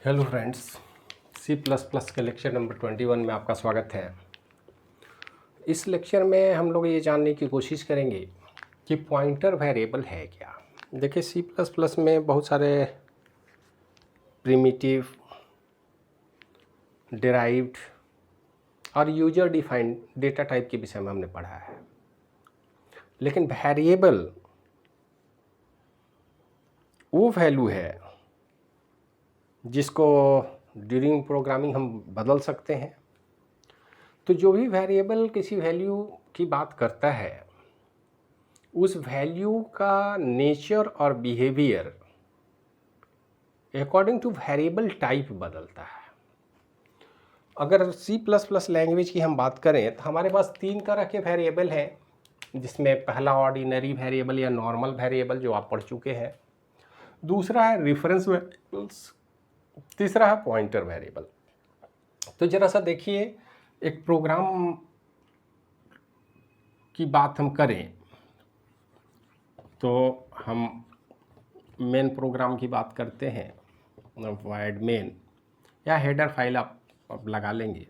Hello friends, C++ के lecture number 21 में आपका स्वागत है। इस लेक्चर में हम लोग ये जानने की कोशिश करेंगे कि पॉइंटर वेरिएबल है क्या। देखिए, C++ में बहुत सारे प्रिमिटिव, डिराइव्ड और यूजर डिफाइंड डेटा टाइप के विषय में हमने पढ़ा है, लेकिन वेरिएबल वो वैल्यू है जिसको ड्यूरिंग प्रोग्रामिंग हम बदल सकते हैं। तो जो भी वेरिएबल किसी वैल्यू की बात करता है, उस वैल्यू का नेचर और behaviour according two variable type बदलता है। अगर C++ लैंग्वेज की हम बात करें तो हमारे पास तीन तरह के वेरिएबल हैं, जिसमें पहला ऑर्डिनरी वेरिएबल या नॉर्मल वेरिएबल जो आप पढ़ चुके हैं, दूसरा है रेफरेंस वेरिएबल्स, तीसरा है पॉइंटर वेरिएबल। तो जरा सा देखिए, एक प्रोग्राम की बात हम करें तो हम मेन प्रोग्राम की बात करते हैं, वॉइड मेन या हेडर फाइल आप लगा लेंगे।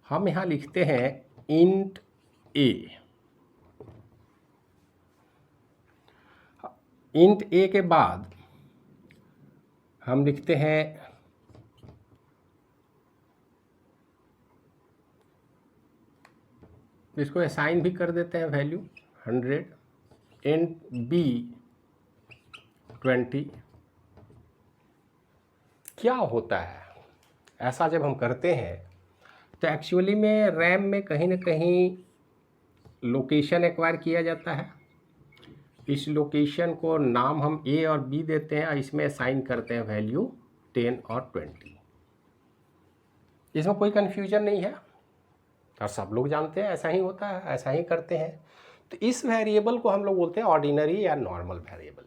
हम यहाँ लिखते हैं इंट ए। इंट ए के बाद हम लिखते हैं इसको असाइन भी कर देते हैं वैल्यू 100, इंट बी 20। क्या होता है ऐसा जब हम करते हैं तो एक्चुअली में रैम में कहीं ना कहीं लोकेशन एक्वायर किया जाता है। इस लोकेशन को नाम हम ए और बी देते हैं और इसमें असाइन करते हैं वैल्यू 10 और 20। इसमें कोई कन्फ्यूजन नहीं है और सब लोग जानते हैं ऐसा ही होता है, ऐसा ही करते हैं। तो इस वेरिएबल को हम लोग बोलते हैं ऑर्डिनरी या नॉर्मल वेरिएबल।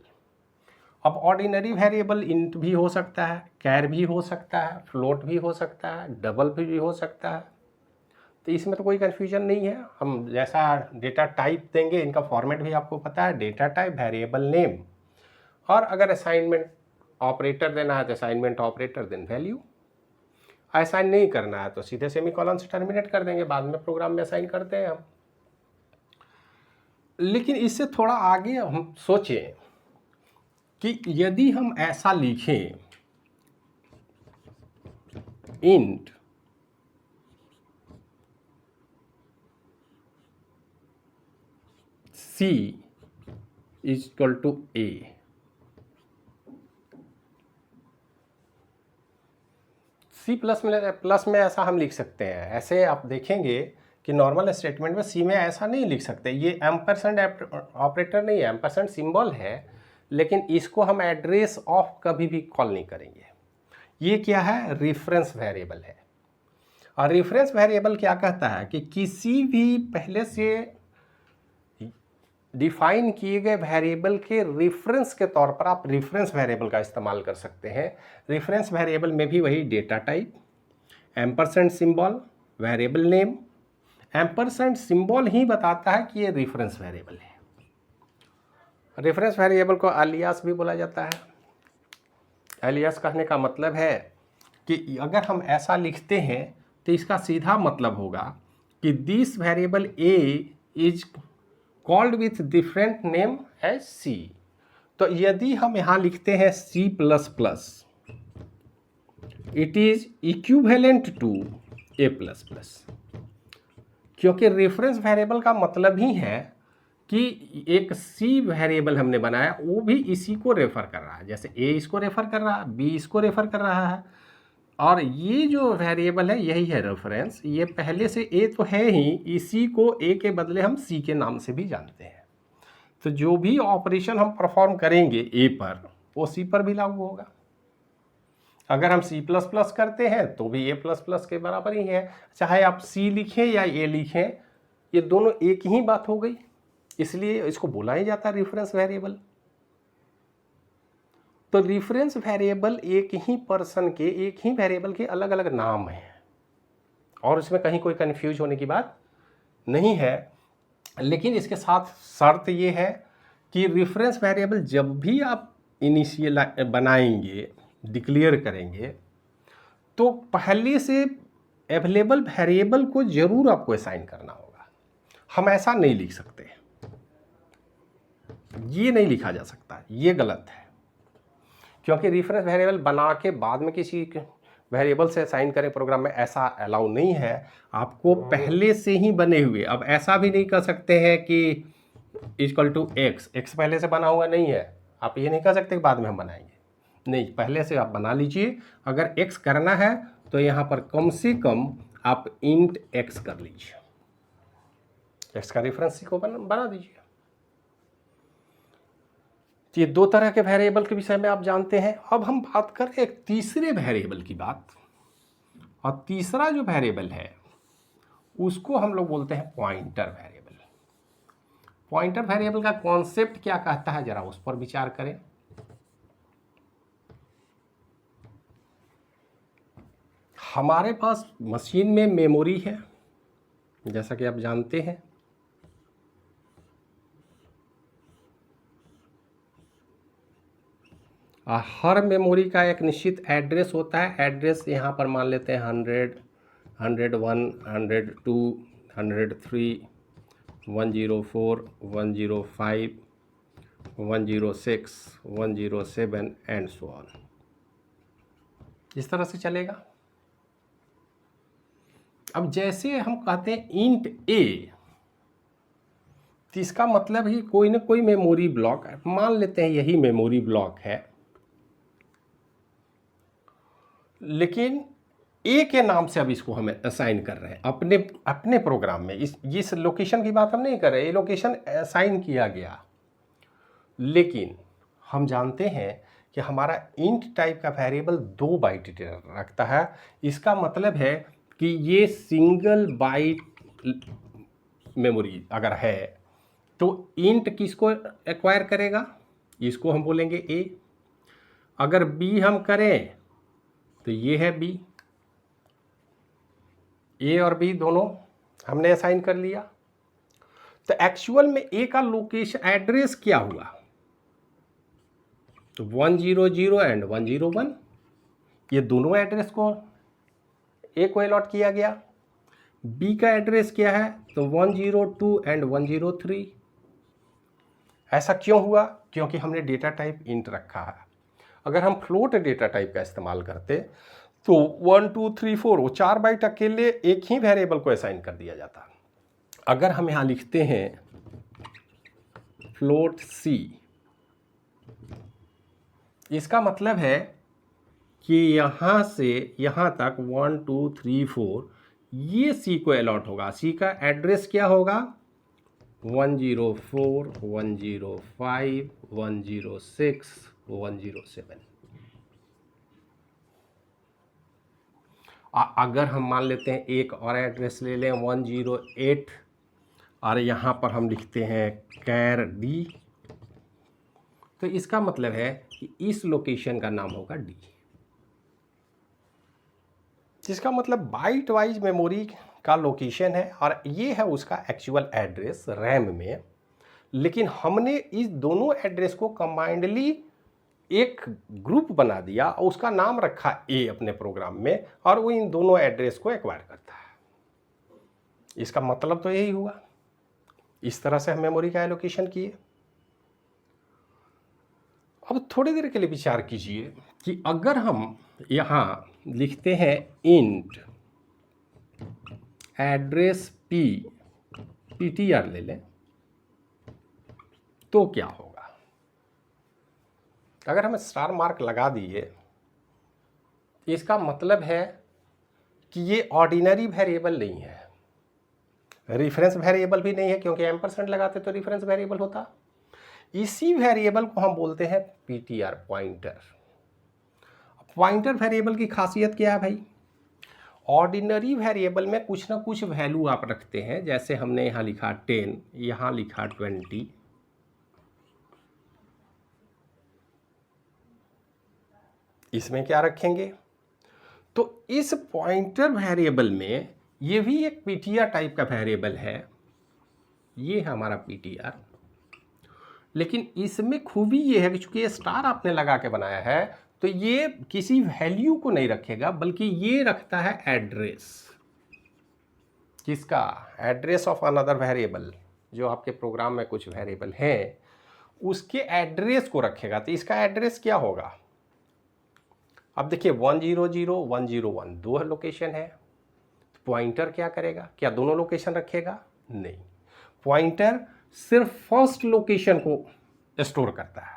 अब ऑर्डिनरी वेरिएबल इंट भी हो सकता है, कैर भी हो सकता है, फ्लोट भी हो सकता है, डबल भी हो सकता है। तो इसमें तो कोई कन्फ्यूजन नहीं है। हम जैसा डेटा टाइप देंगे, इनका फॉर्मेट भी आपको पता है, डेटा टाइप, वेरिएबल नेम, और अगर असाइनमेंट ऑपरेटर देना है तो assignment operator then value. Assign नहीं करना है तो सीधे सेमीकोलन से टर्मिनेट कर देंगे, बाद में प्रोग्राम में असाइन करते हैं हम। लेकिन इससे थोड़ा आगे हम सोचें कि यदि हम ऐसा लिखें int C equal to A, C++ में ऐसा हम लिख सकते हैं। ऐसे आप देखेंगे कि नॉर्मल स्टेटमेंट में C में ऐसा नहीं लिख सकते। ये एम्परसेंड ऑपरेटर नहीं है, एम्परसेंड सिंबल है, लेकिन इसको हम एड्रेस ऑफ कभी भी कॉल नहीं करेंगे। ये क्या है? रेफरेंस वेरिएबल है। और रेफरेंस वेरिएबल क्या कहता है कि किसी भी पहले से डिफाइन किए गए वेरिएबल के रेफरेंस के तौर पर आप रेफरेंस वेरिएबल का इस्तेमाल कर सकते हैं। रेफरेंस वेरिएबल में भी वही data type, ampersand symbol, variable name. Ampersand symbol ही बताता है कि ये रेफरेंस वेरिएबल है। रेफरेंस वेरिएबल को अलियास भी बोला जाता है। अलियास कहने का मतलब है कि अगर हम ऐसा लिखते हैं तो इसका सीधा मतलब होगा कि this variable A is called with different name as C। तो यदि हम यहाँ लिखते हैं C++, it is equivalent to A++, क्योंकि रेफरेंस वेरिएबल का मतलब ही है कि एक C वेरिएबल हमने बनाया, वो भी इसी को रेफर कर रहा है। जैसे A इसको रेफर कर रहा है, B इसको रेफर कर रहा है, और ये जो वेरिएबल है यही है रेफरेंस। ये पहले से A तो है ही, इसी को A के बदले हम C के नाम से भी जानते हैं। तो जो भी ऑपरेशन हम परफॉर्म करेंगे A पर, वो C पर भी लागू होगा। अगर हम C++ करते हैं तो भी A++ के बराबर ही है। चाहे आप C लिखें या A लिखें, ये दोनों एक ही बात हो गई, इसलिए इसको बोला ही जाता है रेफरेंस वेरिएबल। तो रेफरेंस वेरिएबल एक ही पर्सन के, एक ही वेरिएबल के अलग अलग नाम हैं, और इसमें कहीं कोई कन्फ्यूज होने की बात नहीं है। लेकिन इसके साथ शर्त ये है कि रेफरेंस वेरिएबल जब भी आप इनिशियल बनाएंगे, डिक्लेयर करेंगे, तो पहले से अवेलेबल वेरिएबल को जरूर आपको असाइन करना होगा। हम ऐसा नहीं लिख सकते, ये नहीं लिखा जा सकता, ये गलत है, क्योंकि रेफरेंस वेरिएबल बना के बाद में किसी वेरिएबल से असाइन करें प्रोग्राम में, ऐसा अलाउ नहीं है। आपको पहले से ही बने हुए, अब ऐसा भी नहीं कर सकते हैं कि इक्वल टू एक्स, एक्स पहले से बना हुआ नहीं है, आप ये नहीं कर सकते बाद में हम बनाएंगे, नहीं, पहले से आप बना लीजिए। अगर एक्स करना है तो यहाँ पर कम से कम आप इंट एक्स कर लीजिए, एक्स का रेफरेंस को बना दीजिए। ये दो तरह के वेरिएबल के विषय में आप जानते हैं। अब हम बात करें एक तीसरे वेरिएबल की बात, और तीसरा जो वेरिएबल है उसको हम लोग बोलते हैं पॉइंटर वेरिएबल। पॉइंटर वेरिएबल का कॉन्सेप्ट क्या कहता है, जरा उस पर विचार करें। हमारे पास मशीन में मेमोरी है, जैसा कि आप जानते हैं, हर मेमोरी का एक निश्चित एड्रेस होता है। एड्रेस यहाँ पर मान लेते हैं 100, 101, 102, 103, 104, 105, 106, 107 एंड सो ऑन, इस तरह से चलेगा। अब जैसे हम कहते हैं इंट ए, तो इसका मतलब ही कोई ना कोई मेमोरी ब्लॉक है, मान लेते हैं यही मेमोरी ब्लॉक है, लेकिन ए के नाम से अब इसको हमें असाइन कर रहे हैं अपने प्रोग्राम में। इस लोकेशन की बात हम नहीं कर रहे, ये लोकेशन असाइन किया गया, लेकिन हम जानते हैं कि हमारा इंट टाइप का वेरिएबल 2 बाइट रखता है। इसका मतलब है कि ये सिंगल बाइट मेमोरी अगर है तो इंट किसको एक्वायर करेगा, इसको हम बोलेंगे ए। अगर बी हम करें तो ये है बी, ए और बी दोनों हमने असाइन कर लिया। तो एक्चुअल में ए का लोकेशन एड्रेस क्या हुआ, तो 100 एंड 101, ये दोनों एड्रेस को ए को अलॉट किया गया। बी का एड्रेस क्या है, तो 102 एंड 103। ऐसा क्यों हुआ, क्योंकि हमने डेटा टाइप इंट रखा है। अगर हम फ्लोट डेटा टाइप का इस्तेमाल करते तो 1 2 3 4 वो 4 बाइट अकेले एक ही वेरिएबल को असाइन कर दिया जाता। अगर हम यहाँ लिखते हैं फ्लोट सी, इसका मतलब है कि यहाँ से यहाँ तक 1 2 3 4 ये सी को अलॉट होगा। सी का एड्रेस क्या होगा, 104, 105, 106, 107। अगर हम मान लेते हैं एक और एड्रेस ले लें 108, और यहाँ पर हम लिखते हैं कैर डी, तो इसका मतलब है कि इस लोकेशन का नाम होगा डी। जिसका मतलब बाइट वाइज मेमोरी का लोकेशन है और ये है उसका एक्चुअल एड्रेस रैम में, लेकिन हमने इस दोनों एड्रेस को कंबाइंडली एक ग्रुप बना दिया और उसका नाम रखा ए अपने प्रोग्राम में, और वो इन दोनों एड्रेस को एक्वायर करता है। इसका मतलब तो यही हुआ। इस तरह से हम मेमोरी का एलोकेशन किए। अब थोड़ी देर के लिए विचार कीजिए कि अगर हम यहाँ लिखते हैं इंट एड्रेस पी, ptr ले लें, तो क्या होगा। अगर हम स्टार मार्क लगा दिए, इसका मतलब है कि ये ऑर्डिनरी वेरिएबल नहीं है, रेफरेंस वेरिएबल भी नहीं है, क्योंकि एम्परसेंड लगाते तो रेफरेंस वेरिएबल होता। इसी वेरिएबल को हम बोलते हैं ptr, पॉइंटर। पॉइंटर वेरिएबल की खासियत क्या है भाई, ऑर्डिनरी वेरिएबल में कुछ ना कुछ वैल्यू आप रखते हैं, जैसे हमने यहाँ लिखा 10, यहाँ लिखा 20, इसमें क्या रखेंगे। तो इस पॉइंटर वेरिएबल में ये भी एक ptr टाइप का वेरिएबल है, ये है हमारा ptr, लेकिन इसमें खूबी ये है कि चूंकि ये स्टार आपने लगा के बनाया है तो ये किसी वैल्यू को नहीं रखेगा, बल्कि ये रखता है एड्रेस। किसका? Address of another variable. जो आपके प्रोग्राम में कुछ वेरिएबल है उसके एड्रेस को रखेगा। तो इसका एड्रेस क्या होगा? अब देखिए 100 101 दो लोकेशन है, तो पॉइंटर क्या करेगा? क्या दोनों लोकेशन रखेगा? नहीं, पॉइंटर सिर्फ फर्स्ट लोकेशन को स्टोर करता है।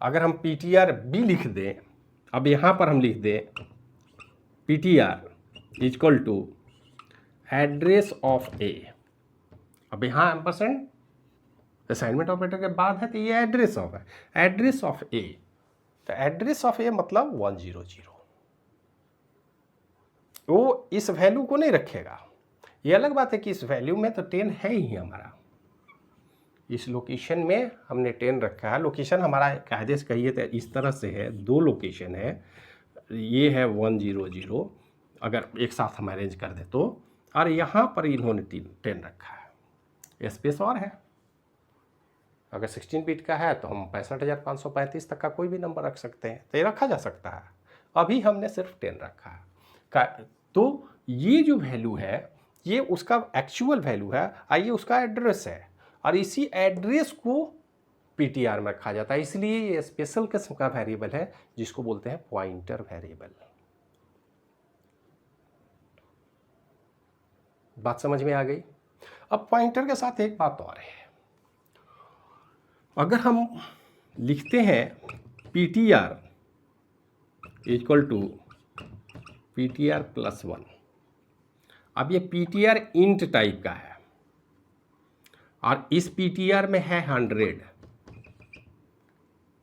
अगर हम ptr b लिख दें, अब यहां पर हम लिख दें ptr equal to address of A, अब यहां एम्परसेंड असाइनमेंट ऑपरेटर के बाद है, तो ये एड्रेस ऑफ है, एड्रेस ऑफ ए। तो एड्रेस ऑफ ए मतलब 100। वो इस वैल्यू को नहीं रखेगा। ये अलग बात है कि इस वैल्यू में तो 10 है ही हमारा, इस लोकेशन में हमने 10 रखा है। लोकेशन हमारा कायदे से कहिए तो इस तरह से है, दो लोकेशन है, ये है 100, अगर एक साथ हम अरेंज कर दे तो, और यहाँ पर इन्होंने 10 रखा है। स्पेस और है, अगर 16 बिट का है तो हम 65,535 तक का कोई भी नंबर रख सकते हैं, तो ये रखा जा सकता है। अभी हमने सिर्फ 10 रखा है। तो ये जो वैल्यू है ये उसका एक्चुअल वैल्यू है, आइए उसका एड्रेस है, और इसी एड्रेस को ptr में रखा जाता है। इसलिए ये स्पेशल किस्म का वेरिएबल है जिसको बोलते हैं पॉइंटर वेरिएबल। बात समझ में आ गई? अब पॉइंटर के साथ एक बात और है, अगर हम लिखते हैं ptr equal to ptr plus 1, अब ये ptr इंट टाइप का है और इस ptr में है 100,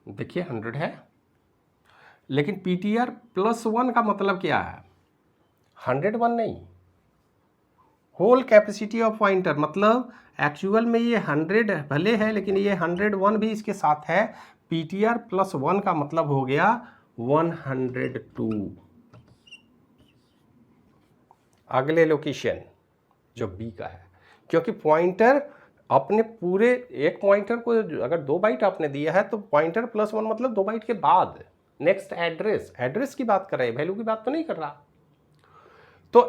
देखिए 100 है, लेकिन ptr प्लस 1 का मतलब क्या है? 101 नहीं, होल कैपेसिटी ऑफ पॉइंटर, मतलब एक्चुअल में ये 100 भले है लेकिन ये 101 भी इसके साथ है। ptr प्लस 1 का मतलब हो गया 102। अगले लोकेशन जो b का है, क्योंकि पॉइंटर अपने पूरे एक पॉइंटर को अगर 2 बाइट आपने दिया है तो पॉइंटर प्लस 1 मतलब 2 बाइट के बाद नेक्स्ट एड्रेस की बात कर रहे हैं, वैल्यू की बात तो नहीं कर रहा। तो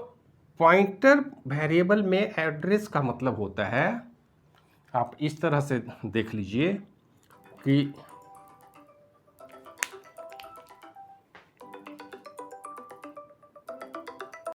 पॉइंटर वेरिएबल में एड्रेस का मतलब होता है, आप इस तरह से देख लीजिए कि